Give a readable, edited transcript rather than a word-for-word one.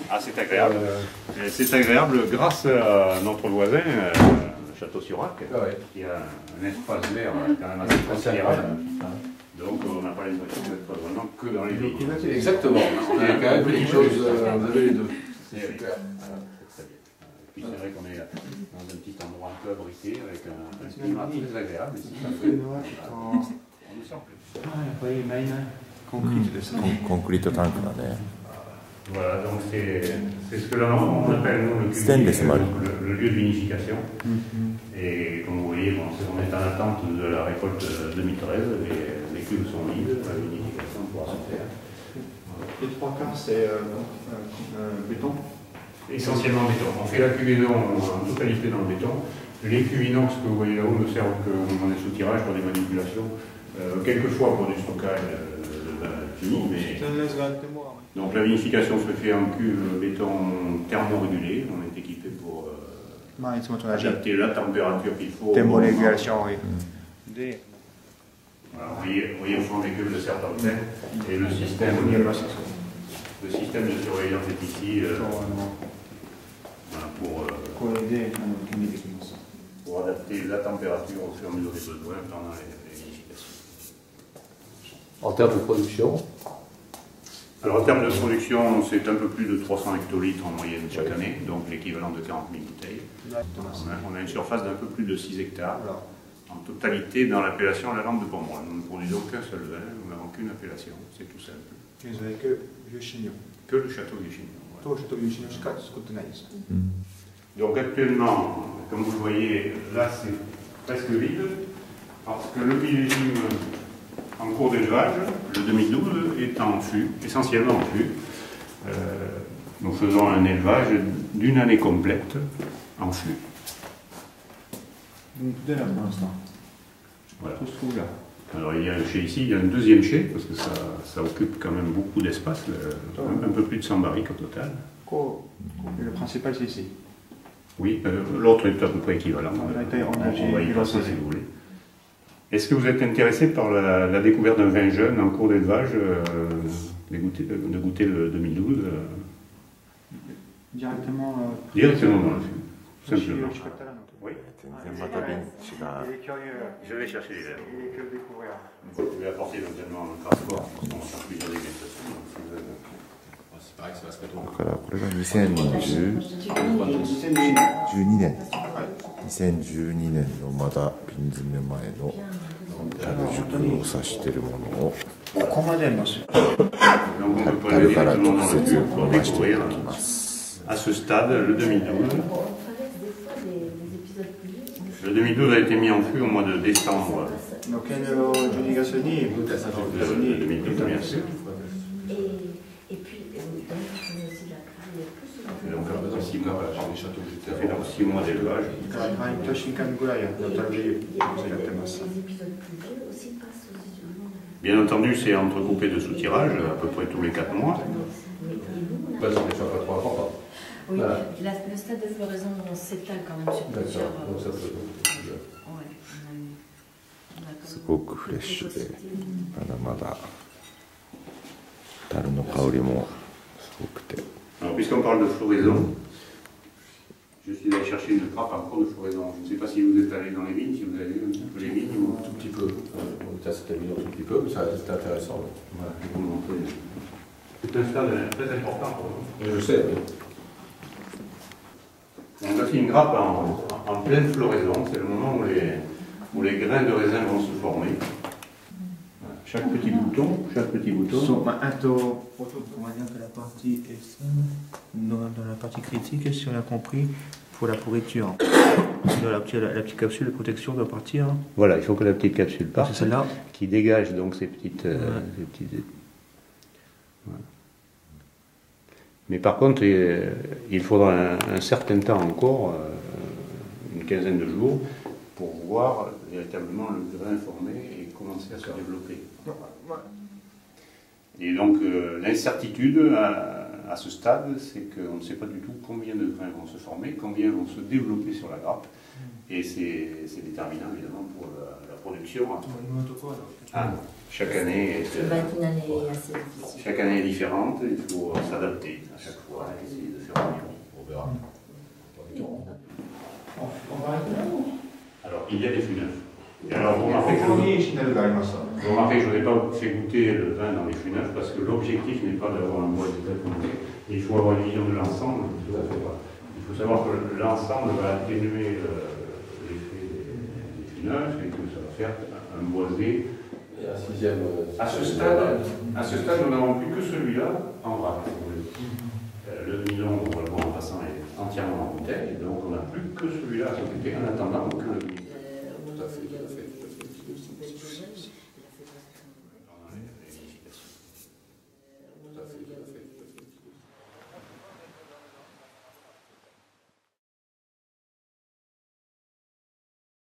Ah, c'est agréable. C'est agréable grâce à notre voisin, Château-Surac, qui a un espace vert quand même assez considérable. Donc on n'a pas l'impression d'être vraiment que dans les vignes. Exactement. On a quand même quelque chose, vous avez les deux. C'est super. C'est très bien. Et puis c'est vrai qu'on est dans un petit endroit un peu abrité, avec un climat très agréable ici. On ne sent plus. コンクリートタンクだね。 Voilà, donc c'est ce que là on appelle nous, le lieu de vinification. Et comme vous voyez, bon, on est en attente de la récolte 2013, les cuves sont vides, la vinification pourra se faire. Les trois quarts, c'est béton. Essentiellement béton. On fait la cuvaison en totalité dans le béton. Les cuves inox que vous voyez là-haut ne servent que dans les sous-tirages pour des manipulations, quelquefois pour du stockage de vin fini, mais... Donc la vinification se fait en cuve béton thermorégulé. On est équipé pour adapter la température qu'il faut. Thermorégulation, oui. Voilà, vous voyez au fond des cuves de Serpentine et le système de surveillance est ici voilà, pour adapter la température au fur et à mesure des besoins pendant les vinifications. En termes de production? Alors en termes de production, c'est un peu plus de 300 hectolitres en moyenne chaque année, donc l'équivalent de 40 000 bouteilles. On a une surface d'un peu plus de 6 hectares, en totalité dans l'appellation La Lampe de Pomerol. Nous ne produisons qu'un seul vin, nous n'avons qu'une appellation, c'est tout simple. Vous n'avez que Vieux Chignon. Que le château Vieux-Chignon. Voilà. Château Vieux-Chignon, donc actuellement, comme vous le voyez, là c'est presque vide, parce que le millésime en cours d'élevage, le 2012, est en fût, essentiellement en fût. Nous faisons un élevage d'une année complète en fût. Donc de là pour l'instant. Voilà. Tout se trouve là. Alors il y a un chai ici, il y a un deuxième chai, parce que ça occupe quand même beaucoup d'espace, un peu plus de 100 barriques au total. Le principal c'est ici. Oui, l'autre est à peu près équivalent. On va y passer si vous voulez. Est-ce que vous êtes intéressé par la découverte d'un vin jeune en cours d'élevage, de goûter le 2012 Directement Directement dans le fût, simplement. Oui. Je vais chercher les verres. Je vais apporter éventuellement un passeport, parce qu'on va faire plusieurs dégustations. だからこれが2012年のまだ瓶詰め前の樽熟を指しているものを樽から直接飲ましていただきます。 À ce stade, le 2012 a été mis en fût au mois de décembre. Le 2012, bien sûr. Et donc après 6 mois, voilà, chez les châteaux que j'étais fait, donc 6 mois d'élevage. Bien entendu, c'est entrecoupé de sous-tirage, à peu près tous les 4 mois. Bah, ça ne fait pas trop important. Oui, le stade de floraison s'étale quand même sur plusieurs... すごくフレッシュで、まだまだ樽の香りもすごくて。 Alors, puisqu'on parle de floraison, je suis allé chercher une trappe en cours de floraison. Je ne sais pas si vous êtes allé dans les vignes, si vous avez vu un petit peu les vignes ou... Un tout petit peu. On était à cette vignes un tout petit peu, mais c'était intéressant. Voilà, je vais vous montrer. C'est un stade très important pour nous. Je sais, oui. Donc, voici une grappe en pleine floraison. C'est le moment où les grains de raisin vont se former. Voilà. Chaque petit bouton. On va dire que la partie est dans la partie critique, si on a compris, pour la pourriture. Sinon, la petite capsule de protection doit partir. Voilà, il faut que la petite capsule parte. C'est celle-là. Qui dégage donc ces petites... Voilà. Mais par contre, il faudra un certain temps encore, une quinzaine de jours, pour voir véritablement le grain formé et commencer à se développer. Et donc l'incertitude à ce stade, c'est qu'on ne sait pas du tout combien de grains vont se former, combien vont se développer sur la grappe. Et c'est déterminant évidemment pour la production. Chaque année est différente, il faut s'adapter à chaque fois et essayer de faire mieux. On verra. Alors, il y a des fûts neufs. Et alors, vous remarquez que je ne vous ai pas fait goûter le vin dans les fûts neufs parce que l'objectif n'est pas d'avoir un bois déterminé. Il faut avoir une vision de l'ensemble. Il faut savoir que l'ensemble va atténuer l'effet des fûts neufs et que ça va faire un boisé. Et un sixième. À ce stade, nous n'avons plus que celui-là en vrac. Le Milon, normalement, en passant, est entièrement en bouteille, donc on n'a plus que celui-là à s'occuper en attendant que le Tout à fait.